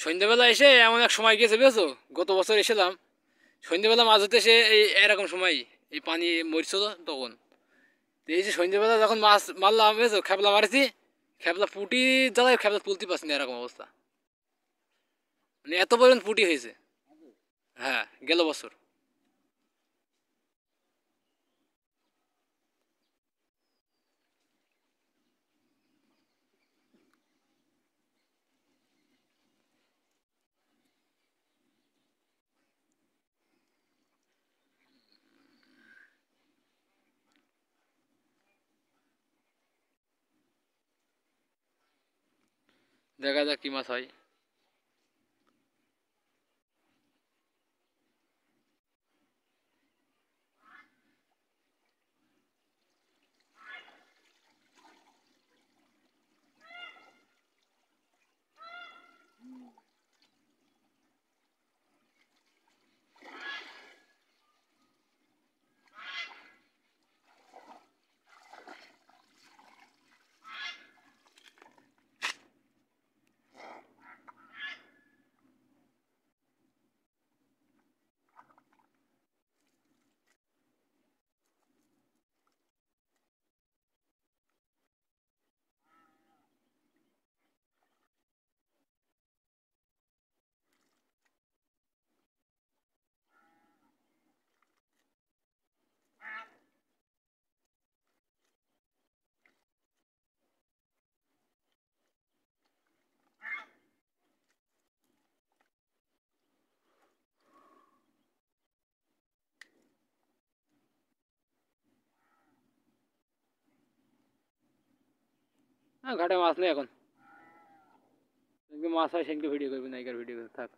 সন্ধ্যেবেলা এসে এমন এক সময় গেছে বুঝছো, গত বছর এসেছিলাম সন্ধ্যেবেলা মাছ ধরতে এসে এই এরকম সময় এই পানি মরছিল তখন। তো এই যে সন্ধ্যেবেলা যখন মাছ মারলাম বুঝছো, খেপলা মারিছি, খেপলা পুটি জ্বালায় খেপলা তুলতে পারছি না, এরকম অবস্থা। মানে এত পরিমাণ পুটি হয়েছে। হ্যাঁ, গেল বছর। দেখা যাক কি মাছ হয়। হ্যাঁ, ঘাটে মাছ নেই এখন। যেদিনকে মাছ হয় সেদিনকে ভিডিও করবি, নাইকার ভিডিও থাক।